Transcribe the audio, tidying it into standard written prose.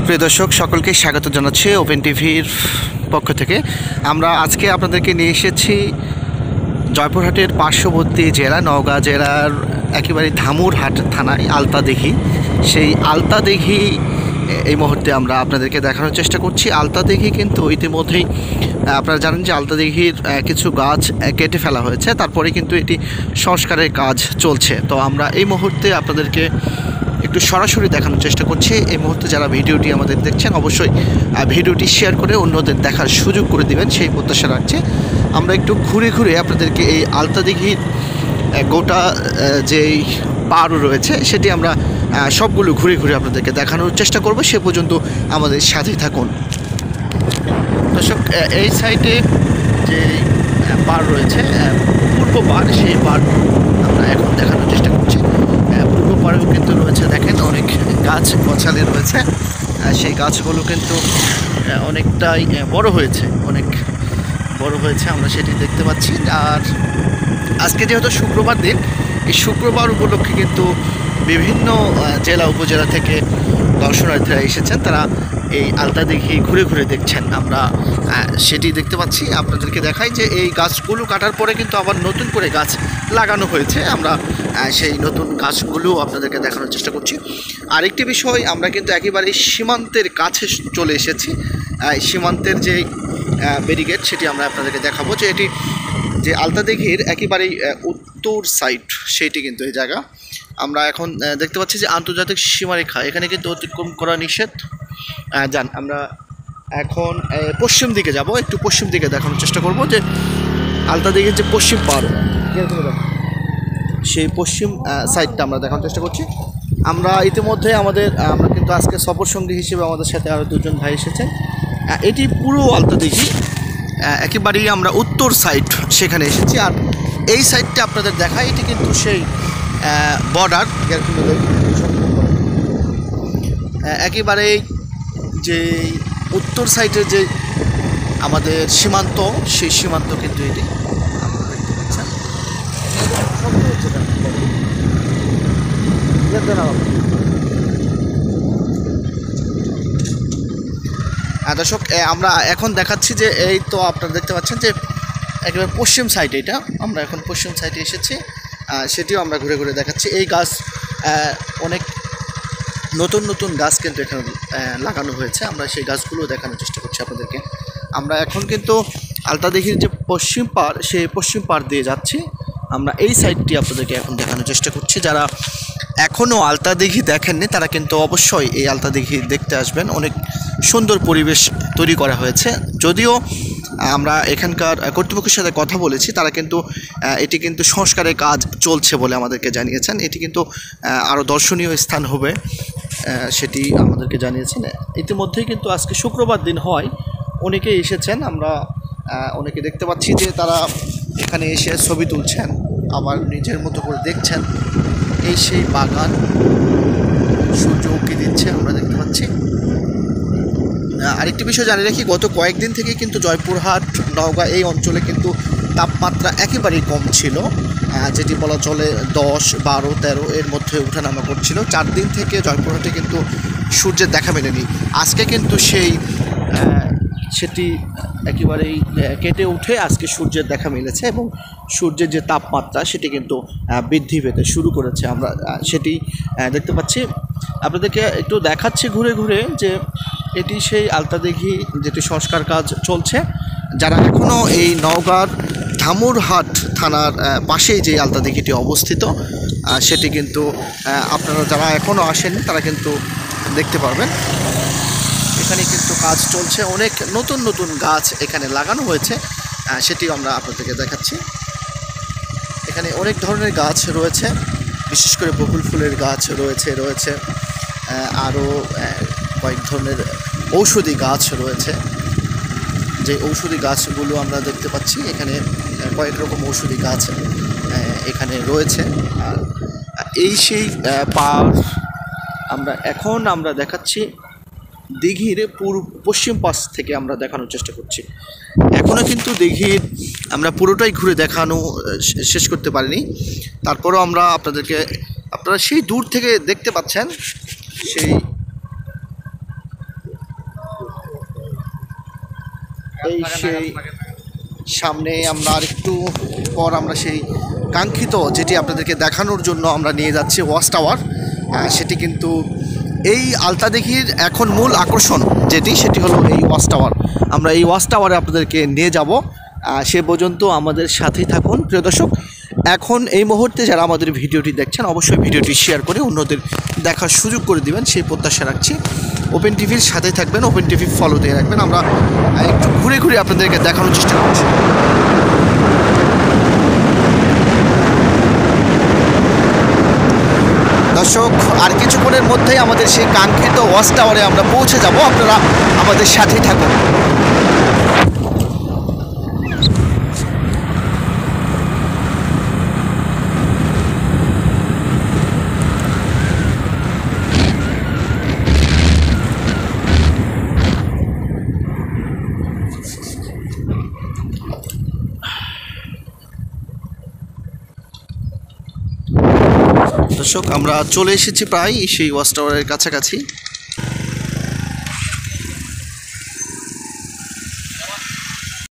প্রিয় দর্শক সকলকে স্বাগত জানাচ্ছি ওপেন টিভির পক্ষ থেকে। আমরা আজকে আপনাদেরকে নিয়ে এসেছি জয়পুরহাটের পার্শ্ববর্তী জেলা নওগাঁ জেলার একেবারে ধামুরহাট থানায় আলতাদিঘি। সেই আলতাদিঘি এই মুহূর্তে আমরা আপনাদেরকে দেখানোর চেষ্টা করছি। আলতাদিঘি কিন্তু ইতিমধ্যেই আপনারা জানেন যে আলতাদিঘির কিছু গাছ কেটে ফেলা হয়েছে, তারপরে কিন্তু এটি সংস্কারের কাজ চলছে। তো আমরা এই মুহূর্তে আপনাদেরকে একটু সরাসরি দেখানোর চেষ্টা করছি। এই মুহূর্তে যারা ভিডিওটি আমাদের দেখছেন অবশ্যই ভিডিওটি শেয়ার করে অন্যদের দেখার সুযোগ করে দিবেন, সেই প্রত্যাশা রাখছে। আমরা একটু ঘুরে ঘুরে আপনাদেরকে এই আলতাদিঘির গোটা যেই পাড় রয়েছে সেটি আমরা সবগুলো ঘুরে ঘুরে আপনাদেরকে দেখানোর চেষ্টা করব। সে পর্যন্ত আমাদের সাথেই থাকুন। দর্শক, এই সাইডে যে পাড় রয়েছে পূর্ব পাড়, সেই পাড় আমরা এখন দেখানোর চেষ্টা করছি। পূর্ব পাড়েও কিন্তু রয়েছে, দেখেন অনেক গাছ গছালি রয়েছে। সেই গাছগুলো কিন্তু অনেকটাই বড় হয়েছে, অনেক বড় হয়েছে, আমরা সেটি দেখতে পাচ্ছি। আর আজকে যেহেতু শুক্রবার দিন, এই শুক্রবার উপলক্ষে কিন্তু বিভিন্ন জেলা উপজেলা থেকে দর্শনার্থীরা এসেছেন, তারা এই আলতাদিঘি ঘুরে ঘুরে দেখছেন। আমরা সেটি দেখতে পাচ্ছি। আপনাদেরকে দেখাই যে এই গাছগুলো কাটার পরে কিন্তু আবার নতুন করে গাছ লাগানো হয়েছে। আমরা সেই নতুন গাছগুলো আপনাদেরকে দেখানোর চেষ্টা করছি। আরেকটি বিষয়, আমরা কিন্তু একেবারে সীমান্তের কাছে চলে এসেছি। সীমান্তের যে ব্যারিকেড সেটি আমরা আপনাদেরকে দেখাবো, যে এটি যে আলতাদিঘির একেবারেই উত্তর সাইড, সেইটি কিন্তু এই জায়গা। আমরা এখন দেখতে পাচ্ছি যে আন্তর্জাতিক সীমারেখা, এখানে কিন্তু অতিক্রম করা নিষেধ। যান, আমরা এখন পশ্চিম দিকে যাব, একটু পশ্চিম দিকে দেখানোর চেষ্টা করব যে আলতাদিঘির যে পশ্চিম পাড়, সেই পশ্চিম সাইডটা আমরা দেখানোর চেষ্টা করছি। আমরা ইতিমধ্যে আমরা কিন্তু আজকে সফর সঙ্গী হিসেবে আমাদের সাথে আরও দুজন ভাই এসেছেন। এটি পুরো আলতাদিঘি একেবারেই আমরা উত্তর সাইড সেখানে এসেছি। আর এই সাইডটা আপনাদের দেখায়, এটি কিন্তু সেই বর্ডার, একেবারেই যে উত্তর সাইডের যে আমাদের সীমান্ত, সেই সীমান্ত কিন্তু এটি দর্শক, আমরা এখন দেখাচ্ছি যে এই তো আপনারা দেখতে পাচ্ছেন যে একেবারে পশ্চিম সাইডে, এটা আমরা এখন পশ্চিম সাইডে এসেছি। সেটিও আমরা ঘুরে ঘুরে দেখাচ্ছি। এই গাছ অনেক নতুন নতুন গাছ কিন্তু এখানে লাগানো হয়েছে। আমরা সেই গাছগুলো দেখানোর চেষ্টা করছি আপনাদেরকে। আমরা এখন কিন্তু আলতাদিঘির যে পশ্চিম পাড়, সেই পশ্চিম পাড় দিয়ে যাচ্ছি। আমরা এই সাইডটি আপনাদেরকে এখন দেখানোর চেষ্টা করছি। যারা এখনও আলতাদিঘি দেখেননি তারা কিন্তু অবশ্যই এই আলতাদিঘি দেখতে আসবেন। অনেক সুন্দর পরিবেশ তৈরি করা হয়েছে। যদিও আমরা এখানকার কর্তৃপক্ষের সাথে কথা বলেছি, তারা কিন্তু এটি কিন্তু সংস্কারের কাজ চলছে বলে আমাদেরকে জানিয়েছেন। এটি কিন্তু আরও দর্শনীয় স্থান হবে, সেটি আমাদেরকে জানিয়েছেন। ইতিমধ্যেই কিন্তু আজকে শুক্রবার দিন হয়, অনেকেই এসেছেন। আমরা অনেকে দেখতে পাচ্ছি যে তারা এখানে এসে ছবি তুলছেন, আবার নিজের মতো করে দেখছেন। এই সেই বাগান, সূর্য উঁকি দিচ্ছে, আমরা দেখতে পাচ্ছি। আরেকটি বিষয় জানিয়ে রাখি, গত কয়েকদিন থেকে কিন্তু জয়পুরহাট, নওগাঁ এই অঞ্চলে কিন্তু তাপমাত্রা একেবারেই কম ছিল, যেটি বলা চলে 10, 12, 13 এর মধ্যে ওঠানামা করছিল। 4 দিন থেকে জয়পুরহাটে কিন্তু সূর্যের দেখা মেলেনি। আজকে কিন্তু সেটি একেবারেই কেটে উঠে আজকে সূর্যের দেখা মিলেছে, এবং সূর্যের যে তাপমাত্রা সেটি কিন্তু বৃদ্ধি পেতে শুরু করেছে। আমরা সেটি দেখতে পাচ্ছি। আপনাদেরকে একটু দেখাচ্ছি ঘুরে ঘুরে যে এটি সেই আলতাদিঘি, যেটি সংস্কার কাজ চলছে। যারা এখনও এই নওগাঁর ধামুরহাট থানার পাশেই যে আলতাদিঘিটি অবস্থিত, সেটি কিন্তু আপনারা যারা এখনও আসেন তারা কিন্তু দেখতে পারবেন। এখানে কিন্তু কাজ চলছে, অনেক নতুন নতুন গাছ এখানে লাগানো হয়েছে, সেটিও আমরা আপনাদেরকে দেখাচ্ছি। এখানে অনেক ধরনের গাছ রয়েছে, বিশেষ করে বকুল ফুলের গাছ রয়েছে আরও কয়েক ধরনের ঔষধি গাছ রয়েছে। যে ঔষধি গাছগুলো আমরা দেখতে পাচ্ছি, এখানে কয়েক রকম ঔষধি গাছ এখানে রয়েছে। আর এই সেই পাড় আমরা দেখাচ্ছি দিঘির পশ্চিম পাশ থেকে আমরা দেখানোর চেষ্টা করছি। এখনও কিন্তু দিঘির আমরা পুরোটাই ঘুরে দেখানো শেষ করতে পারিনি। তারপরও আমরা আপনারা সেই দূর থেকে দেখতে পাচ্ছেন সেই এই সেই সামনে আমরা আরেকটু পর আমরা সেই কাঙ্ক্ষিত যেটি আপনাদেরকে দেখানোর জন্য আমরা নিয়ে যাচ্ছি ওয়াচ টাওয়ার। সেটি কিন্তু এই আলতাদিঘির এখন মূল আকর্ষণ সেটি হলো এই ওয়াচ টাওয়ার। আমরা এই ওয়াচ টাওয়ারে আপনাদেরকে নিয়ে যাব। সে পর্যন্ত আমাদের সাথেই থাকুন প্রিয় দর্শক। এখন এই মুহূর্তে যারা আমাদের ভিডিওটি দেখছেন অবশ্যই ভিডিওটি শেয়ার করে অন্যদের দেখার সুযোগ করে দিবেন সেই প্রত্যাশা রাখছি। ওপেন টিভির সাথে থাকবেন, ওপেন টিভি ফলো দিয়ে রাখবেন। আমরা একটু ঘুরে ঘুরে আপনাদেরকে দেখানোর চেষ্টা করছি। দর্শক, আর কিছুক্ষণের মধ্যেই আমাদের সেই কাঙ্ক্ষিত ওয়াচ টাওয়ারে আমরা পৌঁছে যাব। আপনারা আমাদের সাথেই থাকুন। দর্শক, আমরা চলে এসেছি প্রায় সেই ওয়াচ টাওয়ারের কাছাকাছি।